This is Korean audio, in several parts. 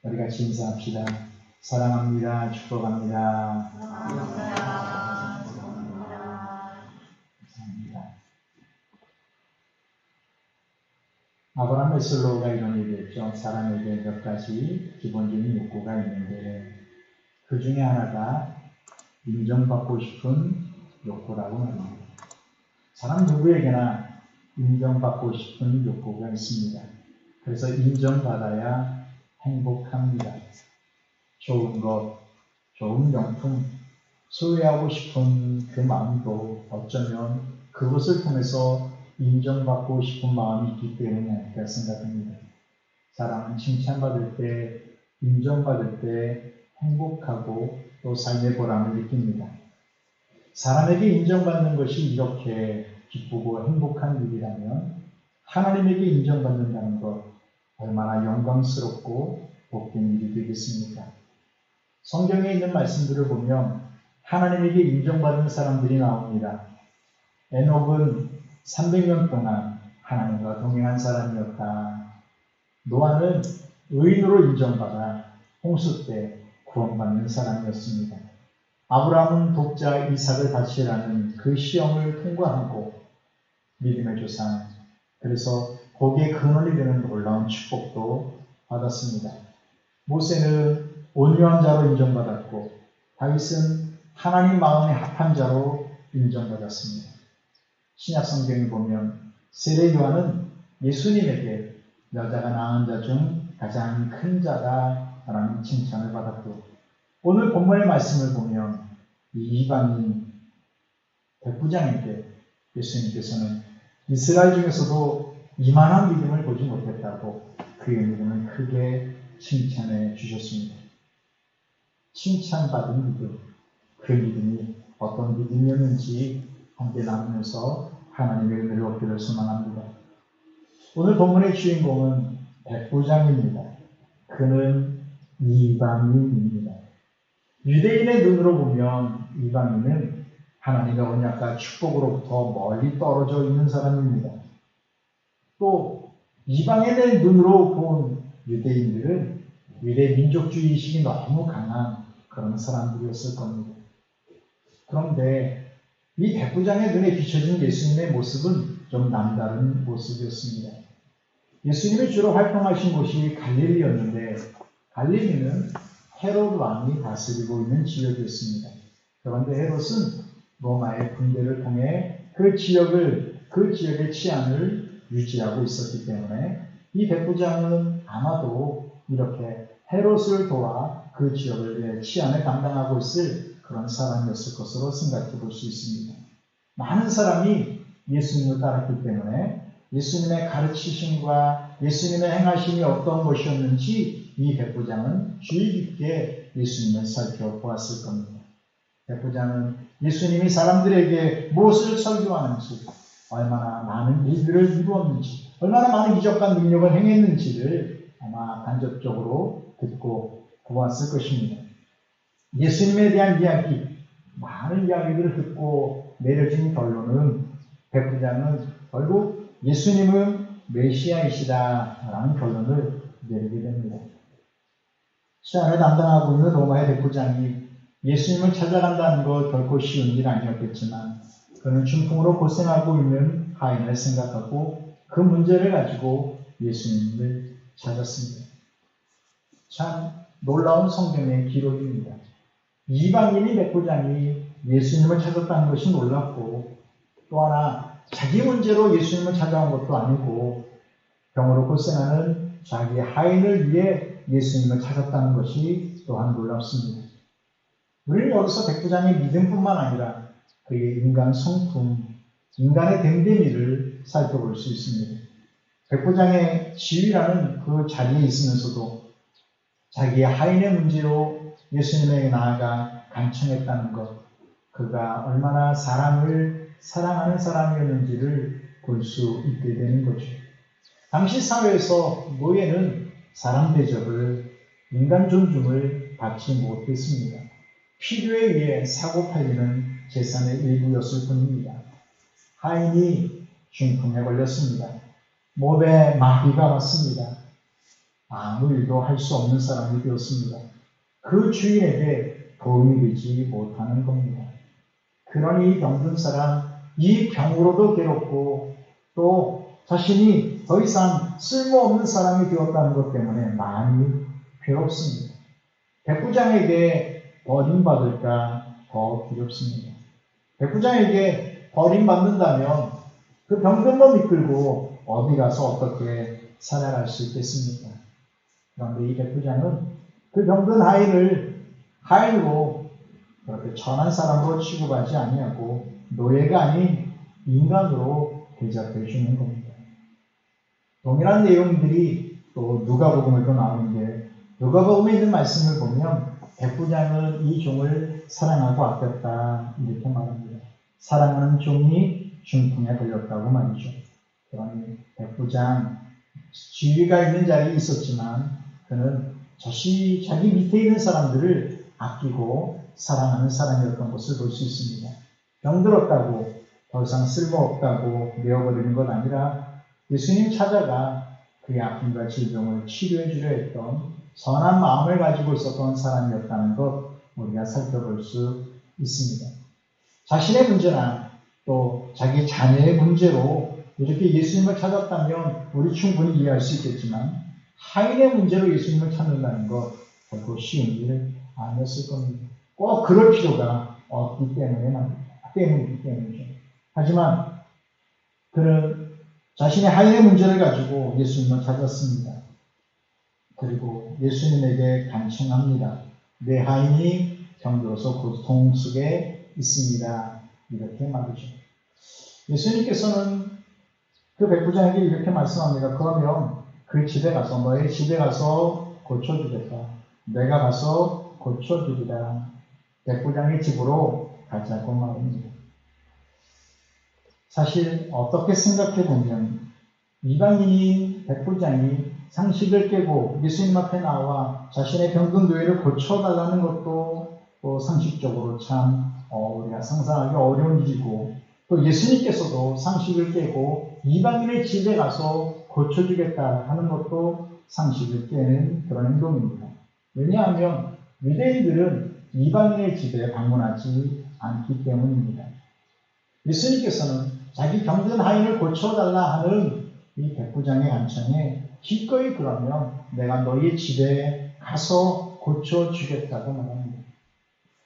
우리 같이 인사합시다. 사랑합니다. 축복합니다. 감사합니다. 감사합니다. 아브라함 메슬로우가 이런 얘기했죠. 사람에게 몇 가지 기본적인 욕구가 있는데 그 중에 하나가 인정받고 싶은 욕구라고 합니다. 사람 누구에게나 인정받고 싶은 욕구가 있습니다. 그래서 인정받아야 행복합니다. 좋은 것, 좋은 명품, 소유하고 싶은 그 마음도 어쩌면 그것을 통해서 인정받고 싶은 마음이 있기 때문이 아닐까 생각합니다. 사람은 칭찬받을 때, 인정받을 때 행복하고 또 삶의 보람을 느낍니다. 사람에게 인정받는 것이 이렇게 기쁘고 행복한 일이라면 하나님에게 인정받는다는 것 얼마나 영광스럽고 복된 일이 되겠습니까? 성경에 있는 말씀들을 보면 하나님에게 인정받은 사람들이 나옵니다. 에녹은 300년 동안 하나님과 동행한 사람이었다. 노아는 의인으로 인정받아 홍수 때 구원받는 사람이었습니다. 아브라함은 독자 이삭을 바치라는 그 시험을 통과하고 믿음의 조상, 그래서 거기에 근원이 되는 놀라운 축복도 받았습니다. 모세는 온유한 자로 인정받았고 다윗은 하나님 마음에 합한 자로 인정받았습니다. 신약 성경을 보면 세례 요한은 예수님에게 여자가 낳은 자 중 가장 큰 자다라는 칭찬을 받았고 오늘 본문의 말씀을 보면 이 이방인 백부장에게 예수님께서는 이스라엘 중에서도 이만한 믿음을 보지 못했다고 그의 믿음을 크게 칭찬해 주셨습니다. 칭찬받은 믿음, 그 믿음이 어떤 믿음이었는지 함께 나누면서 하나님의 은혜를 얻기를 소망합니다. 오늘 본문의 주인공은 백부장입니다. 그는 이방인입니다. 유대인의 눈으로 보면 이방인은 하나님의 언약과 축복으로부터 멀리 떨어져 있는 사람입니다. 또 이방인의 눈으로 본 유대인들은 유대 민족주의 의식이 너무 강한 그런 사람들이었을 겁니다. 그런데 이 백부장의 눈에 비춰진 예수님의 모습은 좀 남다른 모습이었습니다. 예수님이 주로 활동하신 곳이 갈릴리였는데 갈릴리는 헤롯 왕이 다스리고 있는 지역이었습니다. 그런데 헤롯은 로마의 군대를 통해 그 지역의 치안을 유지하고 있었기 때문에 이 백부장은 아마도 이렇게 헤롯을 도와 그 지역의 치안을 담당하고 있을 그런 사람이었을 것으로 생각해 볼 수 있습니다. 많은 사람이 예수님을 따랐기 때문에 예수님의 가르치심과 예수님의 행하심이 어떤 것이었는지 이 백부장은 주의 깊게 예수님을 살펴보았을 겁니다. 백부장은 예수님이 사람들에게 무엇을 설교하는지, 얼마나 많은 일들을 이루었는지, 얼마나 많은 기적과 능력을 행했는지를 아마 간접적으로 듣고 보았을 것입니다. 예수님에 대한 이야기, 많은 이야기들을 듣고 내려진 결론은 백부장은 결국 예수님은 메시아이시다라는 결론을 내리게 됩니다. 치안을 담당하고 있는 로마의 백부장이 예수님을 찾아간다는 것 결코 쉬운 일 아니었겠지만 그는 중풍으로 고생하고 있는 하인을 생각하고 그 문제를 가지고 예수님을 찾았습니다. 참 놀라운 성경의 기록입니다. 이방인이 백부장이 예수님을 찾았다는 것이 놀랍고 또 하나 자기 문제로 예수님을 찾아온 것도 아니고 병으로 고생하는 자기 하인을 위해 예수님을 찾았다는 것이 또한 놀랍습니다. 우리는 여기서 백부장의 믿음뿐만 아니라 그의 인간 성품, 인간의 됨됨이를 살펴볼 수 있습니다. 백부장의 지위라는 그 자리에 있으면서도 자기의 하인의 문제로 예수님에게 나아가 간청했다는 것, 그가 얼마나 사람을 사랑하는 사람이었는지를 볼 수 있게 되는 거죠. 당시 사회에서 노예는 사람 대접을, 인간 존중을 받지 못했습니다. 필요에 의해 사고 팔리는 재산의 일부였을 뿐입니다. 하인이 중풍에 걸렸습니다. 몸에 마비가 왔습니다. 아무 일도 할 수 없는 사람이 되었습니다. 그 주인에게 도움이 되지 못하는 겁니다. 그러니 이 병든 사람, 이 병으로도 괴롭고 또 자신이 더 이상 쓸모없는 사람이 되었다는 것 때문에 많이 괴롭습니다. 백부장에게 버림받을까 더 두렵습니다. 백부장에게 버림받는다면 그 병든 몸 이끌고 어디 가서 어떻게 살아갈 수 있겠습니까? 그런데 이 백부장은 그 병든 하인으로 그렇게 천한 사람으로 취급하지 아니하고 노예가 아닌 인간으로 대접해 주는 겁니다. 동일한 내용들이 또 누가복음에도 나오는데 누가복음에 있는 말씀을 보면 백부장은 이 종을 사랑하고 아꼈다 이렇게 말합니다. 사랑하는 종이 중풍에 걸렸다고 말이죠. 그러니 백부장 지위가 있는 자리에 있었지만 그는 자기 밑에 있는 사람들을 아끼고 사랑하는 사람이었던 것을 볼 수 있습니다. 병들었다고 더 이상 쓸모없다고 내어버리는 것 아니라 예수님 찾아가 그의 아픔과 질병을 치료해 주려 했던 선한 마음을 가지고 있었던 사람이었다는 것 우리가 살펴볼 수 있습니다. 자신의 문제나 또 자기 자녀의 문제로 이렇게 예수님을 찾았다면 우리 충분히 이해할 수 있겠지만 하인의 문제로 예수님을 찾는다는 것 결코 쉬운 일 아니었을 겁니다. 꼭 그럴 필요가 없기 때문이죠. 하지만 그는 자신의 하인의 문제를 가지고 예수님을 찾았습니다. 그리고 예수님에게 간청합니다. 내 하인이 병들어서 고통 속에 있습니다. 이렇게 말이죠. 예수님께서는 그 백부장에게 이렇게 말씀합니다. 그러면 그 집에 가서 너의 집에 가서 고쳐주겠다. 내가 가서 고쳐주리라. 백부장의 집으로 가자고 말합니다. 사실 어떻게 생각해 보면 이방인인 백부장이 상식을 깨고 예수님 앞에 나와 자신의 병든 노예를 고쳐달라는 것도 또 상식적으로 참 우리가 상상하기 어려운 일이고 또 예수님께서도 상식을 깨고 이방인의 집에 가서 고쳐주겠다 하는 것도 상식을 깨는 그런 행동입니다. 왜냐하면 유대인들은 이방인의 집에 방문하지 않기 때문입니다. 예수님께서는 자기 병든 하인을 고쳐달라 하는 이 백부장의 간청에 기꺼이 그러면 내가 너희 집에 가서 고쳐주겠다고 말합니다.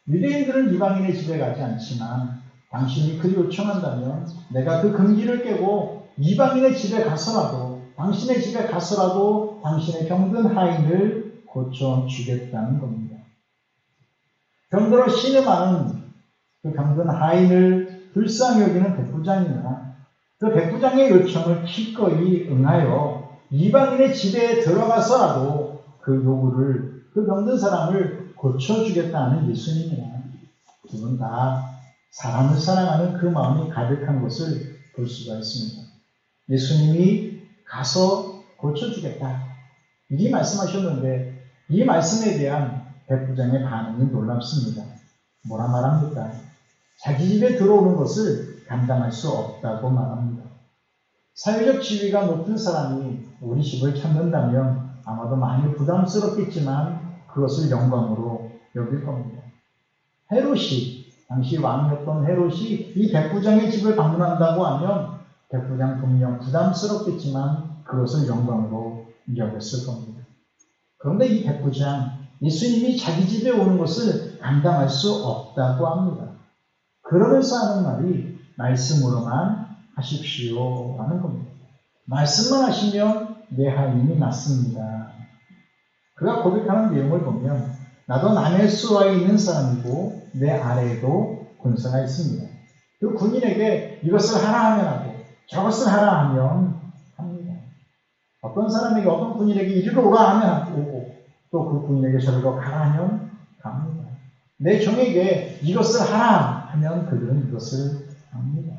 유대인들은 이방인의 집에 가지 않지만 당신이 그 요청한다면 내가 그 금기를 깨고 이방인의 집에 가서라도 당신의 집에 가서라도 당신의 병든 하인을 고쳐주겠다는 겁니다. 병들어 신음하는 그 병든 하인을 불쌍히 여기는 백부장이나 그 백부장의 요청을 기꺼이 응하여 이방인의 집에 들어가서라도 그 요구를 그 병든 사람을 고쳐주겠다는 예수님이나 두 분 다 사람을 사랑하는 그 마음이 가득한 것을 볼 수가 있습니다. 예수님이 가서 고쳐주겠다 이 말씀하셨는데 이 말씀에 대한 백부장의 반응이 놀랍습니다. 뭐라 말합니까? 자기 집에 들어오는 것을 감당할 수 없다고 말합니다. 사회적 지위가 높은 사람이 우리 집을 찾는다면 아마도 많이 부담스럽겠지만 그것을 영광으로 여길 겁니다. 헤롯이, 당시 왕이었던 헤롯이 이 백부장의 집을 방문한다고 하면 백부장 분명 부담스럽겠지만 그것을 영광으로 여겼을 겁니다. 그런데 이 백부장, 예수님이 자기 집에 오는 것을 감당할 수 없다고 합니다. 그러면서 하는 말이 말씀으로만 하십시오 라는 겁니다. 말씀만 하시면 내 하인이 낫습니다. 그가 고백하는 내용을 보면 나도 남의 수하에 있는 사람이고 내 아래에도 군사가 있습니다. 그 군인에게 이것을 하라 하면 하고 저것을 하라 하면 합니다. 어떤 사람에게 어떤 군인에게 이리로 오라 하면 오고 또 그 군인에게 저리로 가라 하면 갑니다. 내 종에게 이것을 하라 하면 그들은 이것을 합니다.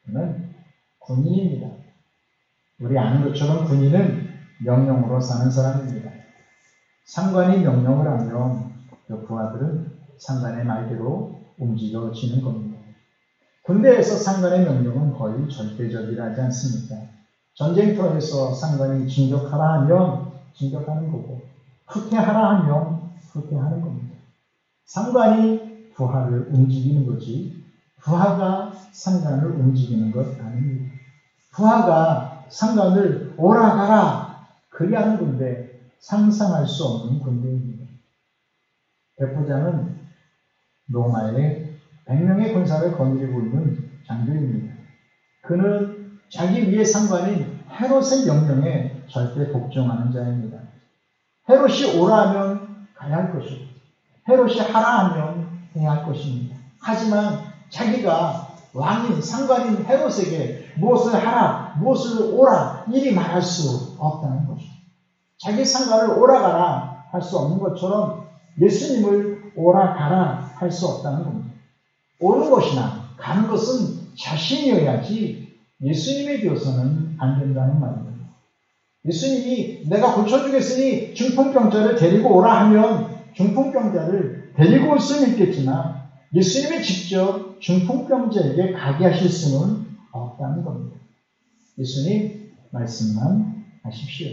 그는 군인입니다. 우리 아는 것처럼 군인은 명령으로 사는 사람입니다. 상관이 명령을 하면 그 부하들은 상관의 말대로 움직여지는 겁니다. 군대에서 상관의 명령은 거의 절대적이라 하지 않습니까? 전쟁터에서 상관이 진격하라 하면 진격하는 거고, 후퇴하라 하면 후퇴하는 겁니다. 상관이 부하를 움직이는 거지, 부하가 상관을 움직이는 것 아닙니다. 부하가 상관을 오라 가라 그리 하는 건데 상상할 수 없는 군대입니다. 백부장은 로마의 100명의 군사를 거느리고 있는 장교입니다. 그는 자기 위의 상관인 헤롯의 명령에 절대 복종하는 자입니다. 헤롯이 오라 하면 가야 할 것이고, 헤롯이 하라 하면 해야 할 것입니다. 하지만 자기가 왕인 상관인 헤롯에게 무엇을 하라, 무엇을 오라 이리 말할 수 없다는 것이죠. 자기 상관을 오라 가라 할 수 없는 것처럼 예수님을 오라 가라 할 수 없다는 겁니다. 오는 것이나 가는 것은 자신이어야지 예수님이 되어서는 안 된다는 말입니다. 예수님이 내가 고쳐주겠으니 중풍병자를 데리고 오라 하면 중풍병자를 데리고 올 수는 있겠지만 예수님이 직접 중풍병자에게 가게 하실 수는 없다는 겁니다. 예수님 말씀만 하십시오.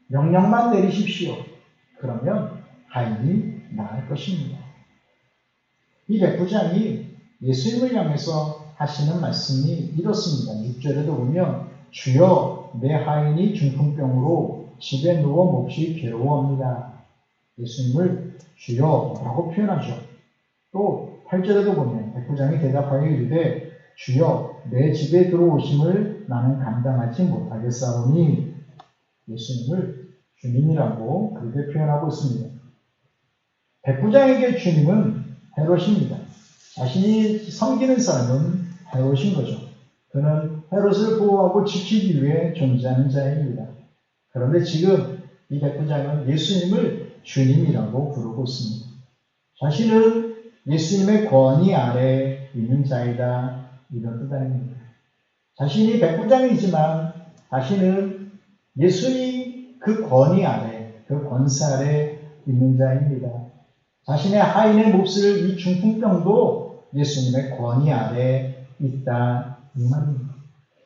명령만 내리십시오. 그러면 하인이 나을 것입니다. 이 백부장이 예수님을 향해서 하시는 말씀이 이렇습니다. 6절에도 보면 주여 내 하인이 중풍병으로 집에 누워 몹시 괴로워합니다. 예수님을 주여라고 표현하죠. 또 8절에도 보면 백부장이 대답하여 이르되 주여 내 집에 들어오심을 나는 감당하지 못하겠사오니 예수님을 주님이라고 그렇게 표현하고 있습니다. 백부장에게 주님은 헤롯입니다. 자신이 섬기는 사람은 헤롯인 거죠. 그는 헤롯을 보호하고 지키기 위해 존재하는 자입니다. 그런데 지금 이 백부장은 예수님을 주님이라고 부르고 있습니다. 자신은 예수님의 권위 아래 있는 자이다 이런 뜻 아닙니다. 자신이 백부장이지만 자신은 예수님 그 권위 아래, 그 권세 아래 있는 자입니다. 자신의 하인의 몹쓸 이 중풍병도 예수님의 권위 아래 있다 이 말입니다.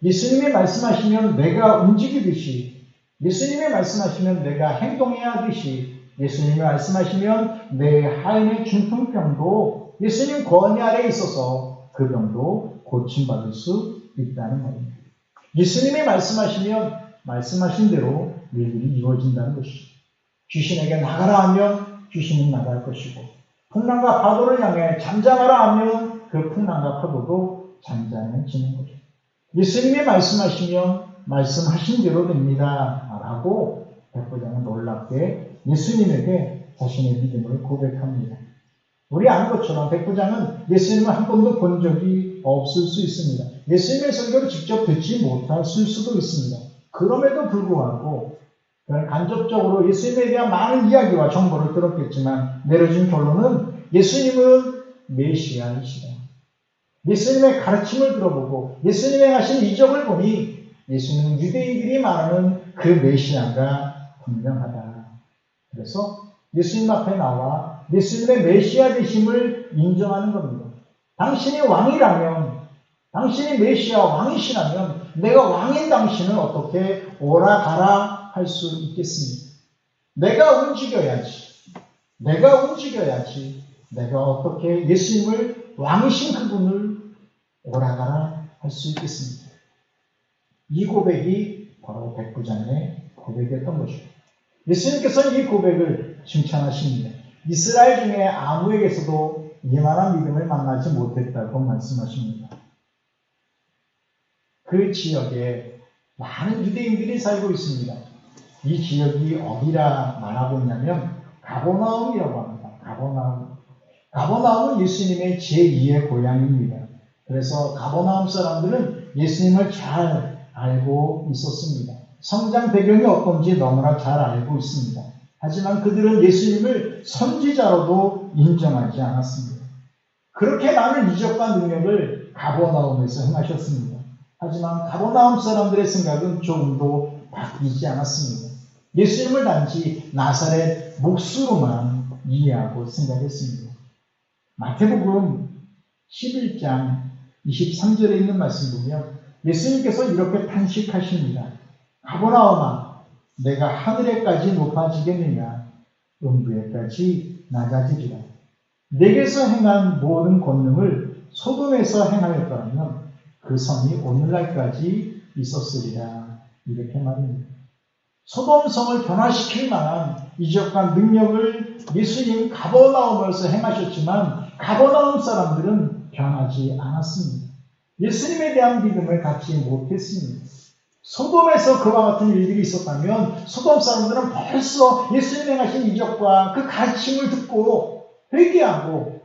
예수님이 말씀하시면 내가 움직이듯이, 예수님이 말씀하시면 내가 행동해야 하듯이, 예수님이 말씀하시면 내 하인의 중풍병도 예수님 권위 아래에 있어서 그 병도 고침받을 수 있다는 말입니다. 예수님이 말씀하시면 말씀하신 대로 일들이 이루어진다는 것이죠. 귀신에게 나가라 하면 귀신은 나갈 것이고, 풍랑과 파도를 향해 잠잠하라 하면 그 풍랑과 파도도 잠잠해지는 거죠. 예수님이 말씀하시면 말씀하신 대로 됩니다 라고 백부장은 놀랍게 예수님에게 자신의 믿음을 고백합니다. 우리 아는 것처럼 백부장은 예수님을 한 번도 본 적이 없을 수 있습니다. 예수님의 설교를 직접 듣지 못할 수도 있습니다. 그럼에도 불구하고 그는 간접적으로 예수님에 대한 많은 이야기와 정보를 들었겠지만 내려진 결론은 예수님은 메시아이시다. 예수님의 가르침을 들어보고 예수님의 하신 이적을 보니 예수님은 유대인들이 말하는 그 메시아가 분명하다. 그래서 예수님 앞에 나와 예수님의 메시아 되심을 인정하는 겁니다. 당신이 왕이라면, 당신이 메시아 왕이시라면 내가 왕인 당신은 어떻게 오라 가라 할 수 있겠습니까? 내가 움직여야지. 내가 어떻게 예수님을 왕이신 그분을 오라 가라 할 수 있겠습니까? 이 고백이 바로 백부장의 고백이었던 것이죠. 예수님께서는 이 고백을 칭찬하십니다. 이스라엘 중에 아무에게서도 이만한 믿음을 만나지 못했다고 말씀하십니다. 그 지역에 많은 유대인들이 살고 있습니다. 이 지역이 어디라 말하고 있냐면 가버나움이라고 합니다. 가버나움은 예수님의 제2의 고향입니다. 그래서 가버나움 사람들은 예수님을 잘 알고 있었습니다. 성장 배경이 어떤지 너무나 잘 알고 있습니다. 하지만 그들은 예수님을 선지자로도 인정하지 않았습니다. 그렇게 많은 이적과 능력을 가버나움에서 행하셨습니다. 하지만 가버나움 사람들의 생각은 조금도 바뀌지 않았습니다. 예수님을 단지 나사렛 몫으로만 이해하고 생각했습니다. 마태복음 11장 23절에 있는 말씀 보면 예수님께서 이렇게 탄식하십니다. 가버나움아, 내가 하늘에까지 높아지겠느냐? 음부에까지 낮아지리라. 내게서 행한 모든 권능을 소돔에서 행하였더라면 그 성이 오늘날까지 있었으리라. 이렇게 말입니다. 소돔성을 변화시킬 만한 이적과 능력을 예수님 가버나움에서 행하셨지만 가버나움 사람들은 변하지 않았습니다. 예수님에 대한 믿음을 갖지 못했습니다. 소돔에서 그와 같은 일들이 있었다면 소돔 사람들은 벌써 예수님 행하신 이적과 그 가르침을 듣고 회개하고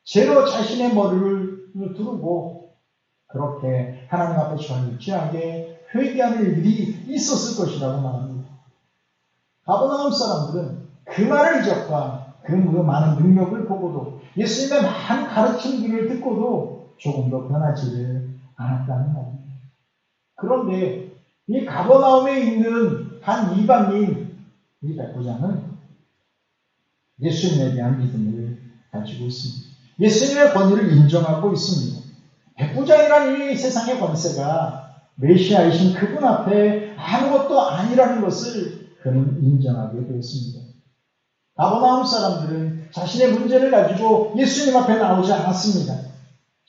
죄로 자신의 머리를 두르고 그렇게 하나님 앞에 절제하게 회개하는 일들이 있었을 것이라고 말합니다. 가버나움 사람들은 그 많은 이적과 그 많은 능력을 보고도 예수님의 많은 가르침들을 듣고도 조금도 변하지를 않았다는 말입니다. 그런데 이 가버나움에 있는 한 이방인 이 백부장은 예수님에 대한 믿음을 가지고 있습니다. 예수님의 권위를 인정하고 있습니다. 백부장이라는 이 세상의 권세가 메시아이신 그분 앞에 아무것도 아니라는 것을 그는 인정하게 되었습니다. 가버나움 사람들은 자신의 문제를 가지고 예수님 앞에 나오지 않았습니다.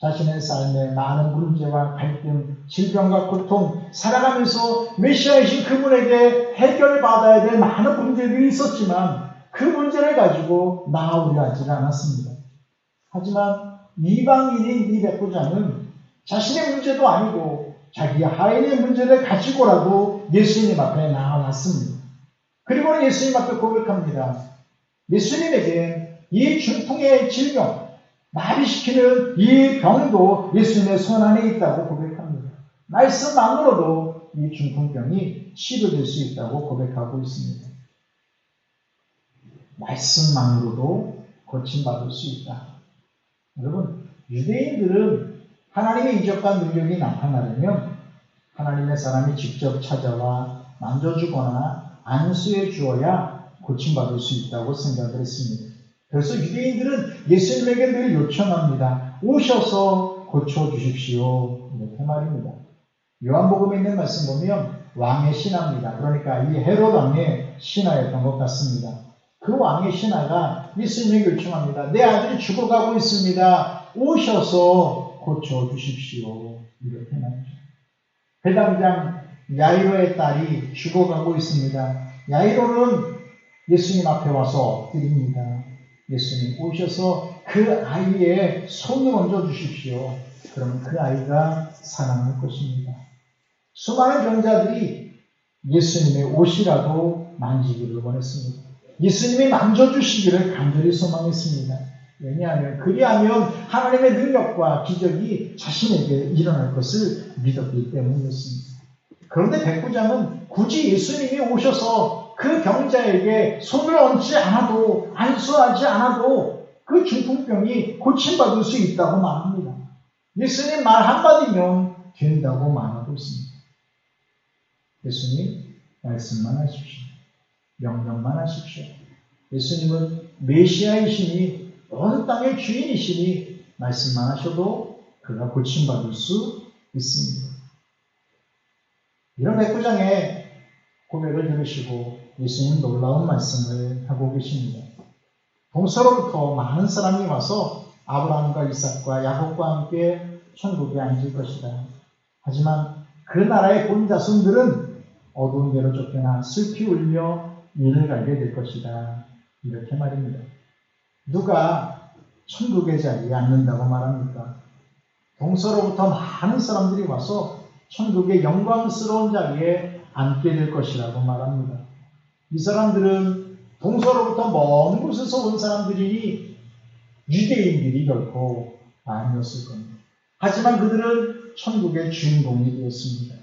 자신의 삶에 많은 문제와 갈등, 질병과 고통, 살아가면서 메시아이신 그분에게 해결을 받아야 될 많은 문제들이 있었지만 그 문제를 가지고 나오려 하지 않았습니다. 하지만 이방인인 이 백부장은 자신의 문제도 아니고 자기 하인의 문제를 가지고라도 예수님 앞에 나아왔습니다. 그리고 예수님 앞에 고백합니다. 예수님에게 이 중풍의 질병, 마비시키는 이 병도 예수님의 손 안에 있다고 고백합니다. 말씀만으로도 이 중풍병이 치료될 수 있다고 고백하고 있습니다. 말씀만으로도 고침받을 수 있다. 여러분, 유대인들은 하나님의 이적과 능력이 나타나려면 하나님의 사람이 직접 찾아와 만져주거나 안수해 주어야 고침받을 수 있다고 생각을 했습니다. 그래서 유대인들은 예수님에게 늘 요청합니다. 오셔서 고쳐주십시오. 이렇게 말입니다. 요한복음에 있는 말씀 보면 왕의 신하입니다. 그러니까 이 헤롯 왕의 신하였던 것 같습니다. 그 왕의 신하가 예수님에게 요청합니다. 내 아들이 죽어가고 있습니다. 오셔서 고쳐주십시오. 이렇게 말이죠. 회당장 야이로의 딸이 죽어가고 있습니다. 야이로는 예수님 앞에 와서 엎드립니다. 예수님 오셔서 그 아이의 손을 얹어 주십시오. 그러면 그 아이가 살아날 것입니다. 수많은 병자들이 예수님의 옷이라도 만지기를 원했습니다. 예수님이 만져주시기를 간절히 소망했습니다. 왜냐하면 그리하면 하나님의 능력과 기적이 자신에게 일어날 것을 믿었기 때문이었습니다. 그런데 백부장은 굳이 예수님이 오셔서 그 병자에게 손을 얹지 않아도 안수하지 않아도 그 중풍병이 고침받을 수 있다고 말합니다. 예수님 말 한마디면 된다고 말하고 있습니다. 예수님 말씀만 하십시오. 명령만 하십시오. 예수님은 메시아이시니 어느 땅의 주인이시니 말씀만 하셔도 그가 고침받을 수 있습니다. 이런 백부장의 고백을 들으시고 예수님 놀라운 말씀을 하고 계십니다. 동서로부터 많은 사람이 와서 아브라함과 이삭과 야곱과 함께 천국에 앉을 것이다. 하지만 그 나라의 본 자손들은 어두운 데로 쫓겨나 슬피 울며 이를 갈게 될 것이다. 이렇게 말입니다. 누가 천국의 자리에 앉는다고 말합니까? 동서로부터 많은 사람들이 와서 천국의 영광스러운 자리에 앉게 될 것이라고 말합니다. 이 사람들은 동서로부터 먼 곳에서 온 사람들이니 유대인들이 결코 아니었을 겁니다. 하지만 그들은 천국의 주인공이 되었습니다.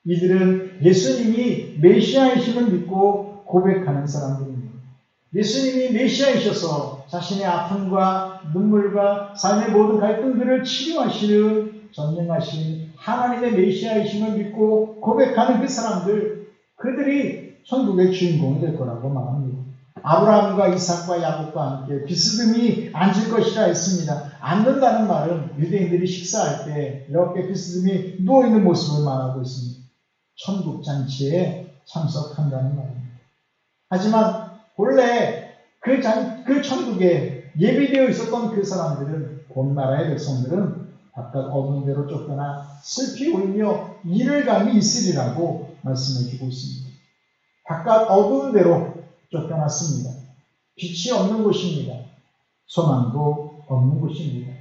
이들은 예수님이 메시아이심을 믿고 고백하는 사람들입니다. 예수님이 메시아이셔서 자신의 아픔과 눈물과 삶의 모든 갈등들을 치료하시는 전능하신 하나님의 메시아이심을 믿고 고백하는 그 사람들, 그들이 천국의 주인공이 될 거라고 말합니다. 아브라함과 이삭과 야곱과 함께 비스듬히 앉을 것이라 했습니다. 앉는다는 말은 유대인들이 식사할 때 이렇게 비스듬히 누워있는 모습을 말하고 있습니다. 천국잔치에 참석한다는 말입니다. 하지만 본래 그 천국에 예비되어 있었던 그 사람들은, 곧 나라의 백성들은 바깥 어두운 데로 쫓겨나 슬피 울며 이를 감이 있으리라고 말씀해 주고 있습니다. 바깥 어두운 데로 쫓겨났습니다. 빛이 없는 곳입니다. 소망도 없는 곳입니다.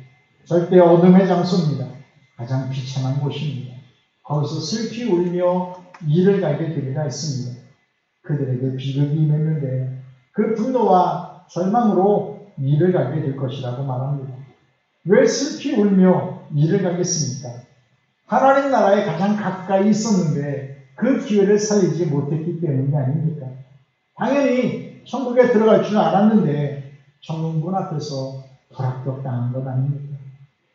절대 어둠의 장소입니다. 가장 비참한 곳입니다. 거기서 슬피 울며 이를 갈게 되리라 했습니다. 그들에게 비극이 임했는데 그 분노와 절망으로 이를 갈게 될 것이라고 말합니다. 왜 슬피 울며 이를 갈겠습니까? 하나님 나라에 가장 가까이 있었는데 그 기회를 살리지 못했기 때문이 아닙니까? 당연히 천국에 들어갈 줄 알았는데 천국 문 앞에서 불합격당한 것 아닙니까?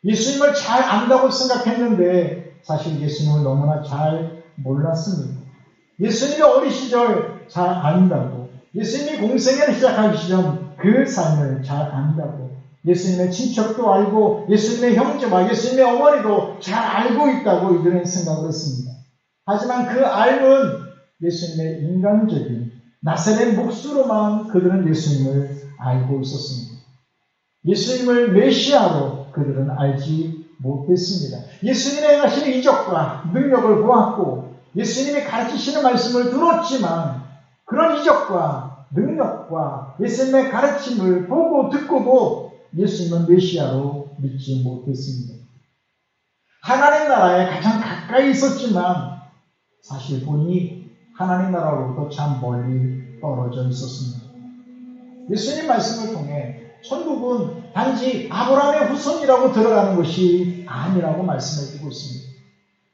예수님을 잘 안다고 생각했는데 사실 예수님을 너무나 잘 몰랐습니다. 예수님이 어린 시절 잘 안다고, 예수님이 공생애를 시작하기 전 그 삶을 잘 안다고, 예수님의 친척도 알고 예수님의 형제와 예수님의 어머니도 잘 알고 있다고 이들은 생각을 했습니다. 하지만 그 알은 예수님의 인간적인 나사렛 몫으로만 그들은 예수님을 알고 있었습니다. 예수님을 메시아로 그들은 알지 못했습니다. 예수님의 행하시는 이적과 능력을 보았고 예수님이 가르치시는 말씀을 들었지만 그런 이적과 능력과 예수님의 가르침을 보고 듣고도 예수님은 메시아로 믿지 못했습니다. 하나님 나라에 가장 가까이 있었지만 사실 보니 하나님 나라로부터 참 멀리 떨어져 있었습니다. 예수님 말씀을 통해 천국은 단지 아브라함의 후손이라고 들어가는 것이 아니라고 말씀해 주고 있습니다.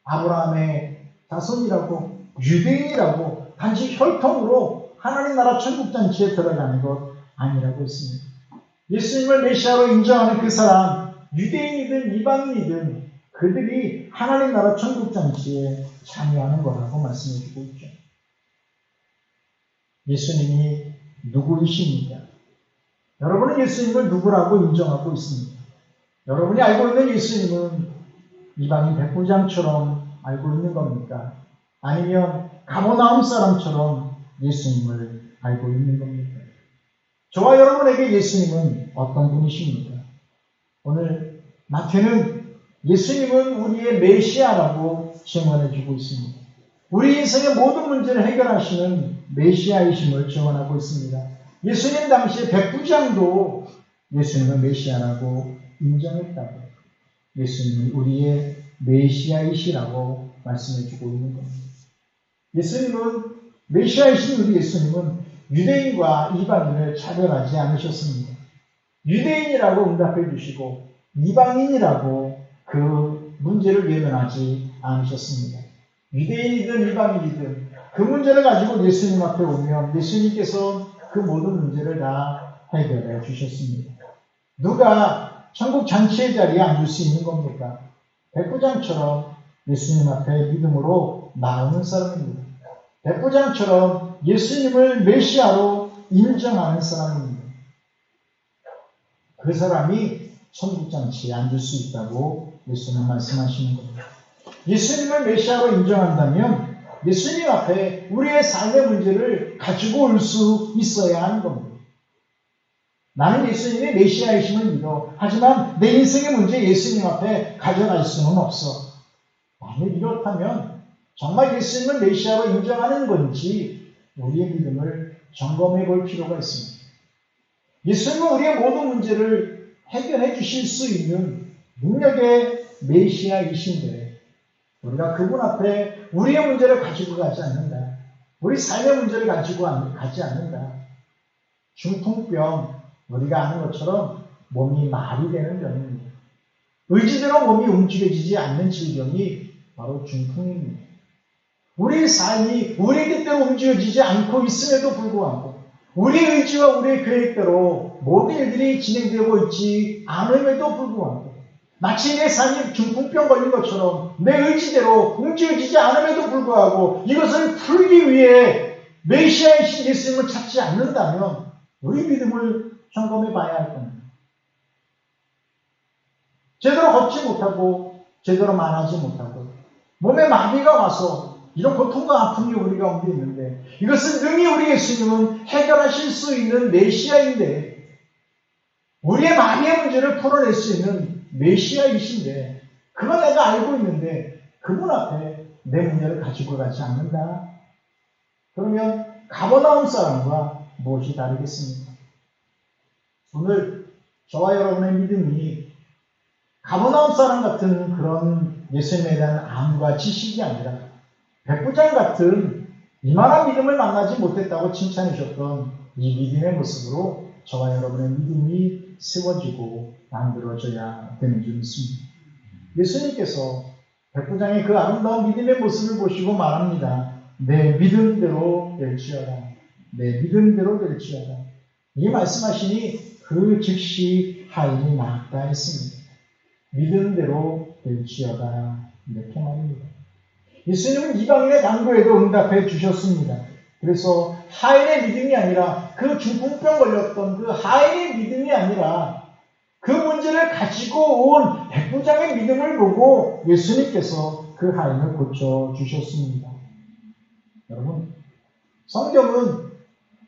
아브라함의 자손이라고, 유대인이라고 단지 혈통으로 하나님 나라 천국잔치에 들어가는 것 아니라고 했습니다. 예수님을 메시아로 인정하는 그 사람, 유대인이든 이방인이든 그들이 하나님 나라 천국잔치에 참여하는 거라고 말씀해 주고 있죠. 예수님이 누구이십니까? 여러분은 예수님을 누구라고 인정하고 있습니다. 여러분이 알고 있는 예수님은 이방인 백부장처럼 알고 있는 겁니까? 아니면 가버나움 사람처럼 예수님을 알고 있는 겁니까? 저와 여러분에게 예수님은 어떤 분이십니까? 오늘 마태는 예수님은 우리의 메시아라고 증언해 주고 있습니다. 우리 인생의 모든 문제를 해결하시는 메시아이심을 증언하고 있습니다. 예수님 당시에 백부장도 예수님은 메시아라고 인정했다고, 예수님은 우리의 메시아이시라고 말씀해 주고 있는 겁니다. 예수님은, 메시아이신 우리 예수님은 유대인과 이방인을 차별하지 않으셨습니다. 유대인이라고 응답해 주시고 이방인이라고 그 문제를 외면하지 않으셨습니다. 유대인이든 이방인이든 그 문제를 가지고 예수님 앞에 오면 예수님께서 그 모든 문제를 다 해결해 주셨습니다. 누가 천국 잔치의 자리에 앉을 수 있는 겁니까? 백부장처럼 예수님 앞에 믿음으로 나오는 사람입니다. 백부장처럼 예수님을 메시아로 인정하는 사람입니다. 그 사람이 천국 잔치에 앉을 수 있다고 예수님 말씀하시는 겁니다. 예수님을 메시아로 인정한다면 예수님 앞에 우리의 삶의 문제를 가지고 올 수 있어야 하는 겁니다. 나는 예수님의 메시아이심을 믿어. 하지만 내 인생의 문제 예수님 앞에 가져갈 수는 없어. 만약 이렇다면 정말 예수님을 메시아로 인정하는 건지 우리의 믿음을 점검해 볼 필요가 있습니다. 예수님은 우리의 모든 문제를 해결해 주실 수 있는 능력의 메시아이신데 우리가 그분 앞에 우리의 문제를 가지고 가지 않는다. 우리 삶의 문제를 가지고 가지 않는다. 중풍병, 우리가 아는 것처럼 몸이 말이 되는 병입니다. 의지대로 몸이 움직여지지 않는 질병이 바로 중풍입니다. 우리의 삶이 우리의 뜻대로 움직여지지 않고 있음에도 불구하고 우리의 의지와 우리의 계획대로 모든 일들이 진행되고 있지 않음에도 불구하고 마치 내 삶이 중풍병 걸린 것처럼 내 의지대로 움직여지지 않음에도 불구하고 이것을 풀기 위해 메시아이신 예수님을 찾지 않는다면 우리 믿음을 점검해 봐야 할 겁니다. 제대로 걷지 못하고 제대로 말하지 못하고 몸에 마비가 와서 이런 고통과 아픔이 우리 가운데 있는데 이것을 능히 우리 예수님은 해결하실 수 있는 메시아인데 우리의 마귀의 문제를 풀어낼 수 있는 메시아이신데 그건 내가 알고 있는데 그분 앞에 내 문제를 가지고 가지 않는다. 그러면 가버나움 사람과 무엇이 다르겠습니까? 오늘 저와 여러분의 믿음이 가버나움 사람 같은 그런 예수님에 대한 암과 지식이 아니라 백부장 같은 이만한 믿음을 만나지 못했다고 칭찬해주셨던 이 믿음의 모습으로 저와 여러분의 믿음이 세워지고 만들어져야 되는 줄 믿습니다. 예수님께서 백부장의 그 아름다운 믿음의 모습을 보시고 말합니다. 내 믿음대로 될지어다. 내 믿음대로 될지어다. 이 말씀하시니 그 즉시 하인이 나았다 했습니다. 믿음대로 될지어다. 이렇게 말입니다. 예수님은 이방인의 간구에도 응답해 주셨습니다. 그래서 하인의 믿음이 아니라 그 중풍병 걸렸던 그 하인의 믿음이 아니라 그 문제를 가지고 온 백부장의 믿음을 보고 예수님께서 그 하인을 고쳐주셨습니다. 여러분, 성경은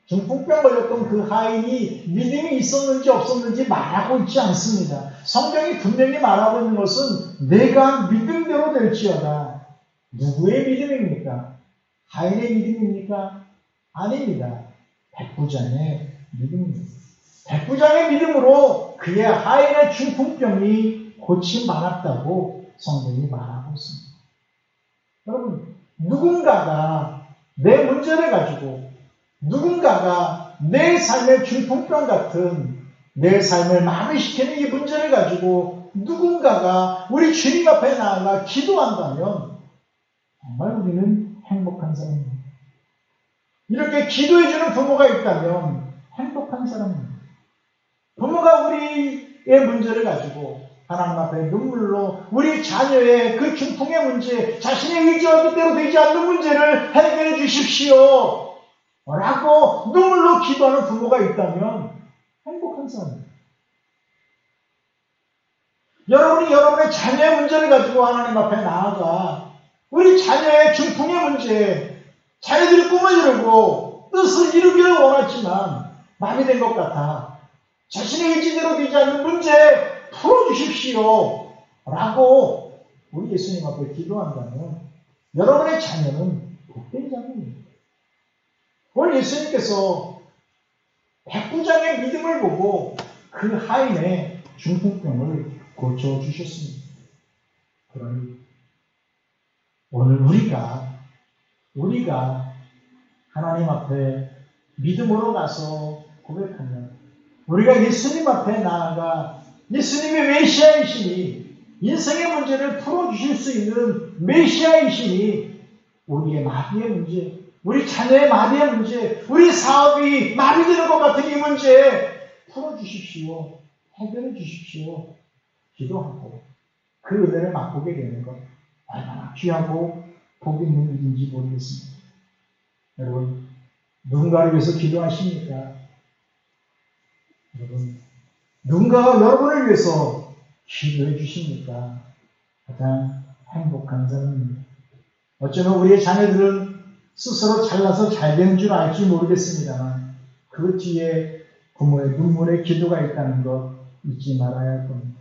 중풍병 걸렸던 그 하인이 믿음이 있었는지 없었는지 말하고 있지 않습니다. 성경이 분명히 말하고 있는 것은 내가 믿음대로 될지어다. 누구의 믿음입니까? 하인의 믿음입니까? 아닙니다. 백부장의 믿음입니다. 백부장의 믿음으로 그의 하인의 중풍병이 고침받았다고 성경이 말하고 있습니다. 여러분, 누군가가 내 문제를 가지고 누군가가 내 삶의 중풍병 같은 내 삶을 마비시키는 이 문제를 가지고 누군가가 우리 주님 앞에 나아가 기도한다면 정말 우리는 행복한 사람입니다. 이렇게 기도해주는 부모가 있다면 행복한 사람입니다. 부모가 우리의 문제를 가지고 하나님 앞에 눈물로 우리 자녀의 그 중풍의 문제, 자신의 의지와 뜻대로 되지 않는 문제를 해결해 주십시오 라고 눈물로 기도하는 부모가 있다면 행복한 사람입니다. 여러분이 여러분의 자녀의 문제를 가지고 하나님 앞에 나아가 우리 자녀의 중풍의 문제, 자녀들이 꿈을 이루고 뜻을 이루기를 원하지만 마비된 것 같아 자신의 의지대로 되지 않는 문제 풀어주십시오 라고 우리 예수님 앞에 기도한다면 여러분의 자녀는 복된 자녀입니다. 오늘 예수님께서 백부장의 믿음을 보고 그 하인의 중풍병을 고쳐주셨습니다. 그러니 오늘 우리가 하나님 앞에 믿음으로 가서 고백하면 우리가 예수님 앞에 나아가 예수님의 메시아이시니 인생의 문제를 풀어주실 수 있는 메시아이시니 우리의 마비의 문제, 우리 자녀의 마비의 문제, 우리 사업이 마비되는 것 같은 이 문제 풀어주십시오. 해결해 주십시오. 기도하고 그 은혜를 맛보게 되는 것 얼마나 귀하고 복 있는 일인지 모르겠습니다. 여러분, 누군가를 위해서 기도하십니까? 여러분, 누군가가 여러분을 위해서 기도해 주십니까? 가장 행복한 사람입니다. 어쩌면 우리의 자녀들은 스스로 잘나서 잘 되는 줄 알지 모르겠습니다만 그 뒤에 부모의 눈물의 기도가 있다는 것 잊지 말아야 할 겁니다.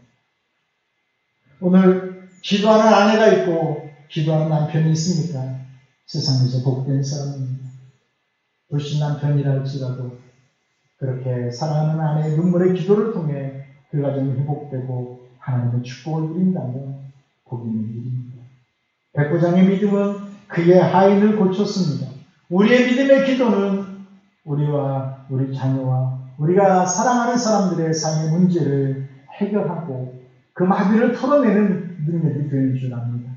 오늘 기도하는 아내가 있고 기도하는 남편이 있습니까? 세상에서 복된 사람입니다. 불신 남편이라 할지라도 그렇게 사랑하는 아내의 눈물의 기도를 통해 그 가정이 회복되고 하나님의 축복을 누린다면 복 있는 일입니다. 백부장의 믿음은 그의 하인을 고쳤습니다. 우리의 믿음의 기도는 우리와 우리 자녀와 우리가 사랑하는 사람들의 삶의 문제를 해결하고 그 마비를 풀어내는 능력이 되는 줄 압니다.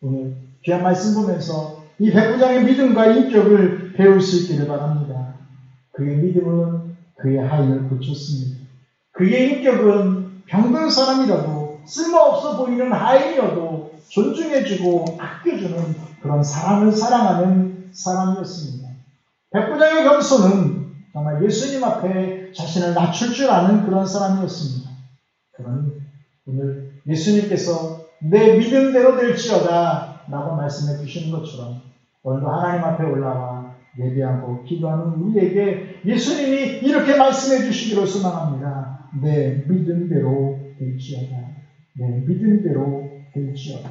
오늘 귀한 말씀 보면서 이 백부장의 믿음과 인격을 배울 수 있기를 바랍니다. 그의 믿음은 그의 하인을 고쳤습니다. 그의 인격은 병든 사람이라도 쓸모없어 보이는 하인이어도 존중해주고 아껴주는 그런 사람을 사랑하는 사람이었습니다. 백부장의 겸손은 정말 예수님 앞에 자신을 낮출 줄 아는 그런 사람이었습니다. 그러니 오늘 예수님께서 내 믿음대로 될지어다 라고 말씀해 주시는 것처럼 오늘도 하나님 앞에 올라와 예배하고 기도하는 우리에게 예수님이 이렇게 말씀해 주시기로 소망합니다. 내 믿음대로 될지어다. 내 믿음대로 될지어다.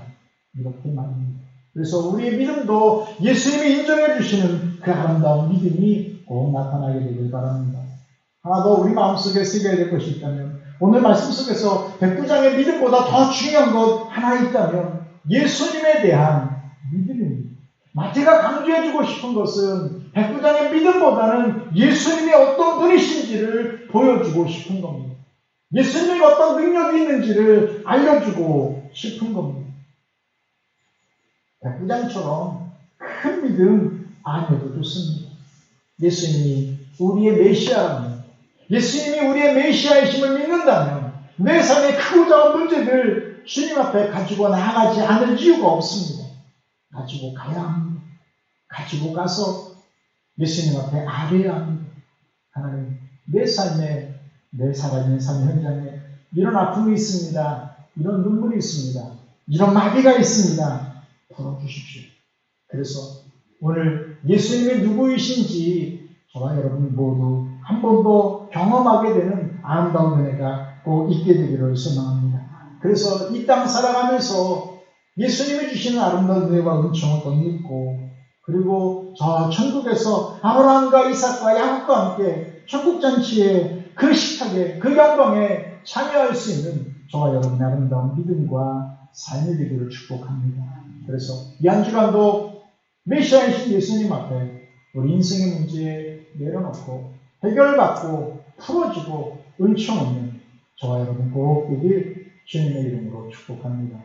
이렇게 말합니다. 그래서 우리의 믿음도 예수님이 인정해 주시는 그 아름다운 믿음이 꼭 나타나게 되길 바랍니다. 하나 더 우리 마음속에 새겨야 될 것이 있다면, 오늘 말씀 속에서 백부장의 믿음보다 더 중요한 것 하나 있다면 예수님에 대한 믿음입니다. 마태가 강조해주고 싶은 것은 백부장의 믿음보다는 예수님이 어떤 분이신지를 보여주고 싶은 겁니다. 예수님이 어떤 능력이 있는지를 알려주고 싶은 겁니다. 백부장처럼 큰 믿음 안 해도 좋습니다. 예수님이 우리의 메시아라면, 예수님이 우리의 메시아이심을 믿는다면 내 삶의 크고 작은 문제들 주님 앞에 가지고 나가지 않을 이유가 없습니다. 가지고 가야 합니다. 가지고 가서 예수님 앞에 아뢰야 합니다. 하나님, 내 삶에, 내 살아있는 삶 현장에 이런 아픔이 있습니다. 이런 눈물이 있습니다. 이런 마비가 있습니다. 풀어주십시오. 그래서 오늘 예수님이 누구이신지 저와 여러분 모두 한 번 더 경험하게 되는 아름다운 은혜가 꼭 있게 되기를 소망합니다. 그래서 이 땅 살아가면서 예수님이 주시는 아름다운 은혜와 은총을 덧입고, 그리고 저 천국에서 아브라함과 이삭과 야곱과 함께 천국잔치의 그 식탁에, 그 영광에 참여할 수 있는 저와 여러분의 아름다운 믿음과 삶이 되기를 축복합니다. 그래서 이 한 주간도 메시아이신 예수님 앞에 우리 인생의 문제 내려놓고 해결받고 풀어지고 은총 없는 저와 여러분 꼭 되길 주님의 이름으로 축복합니다.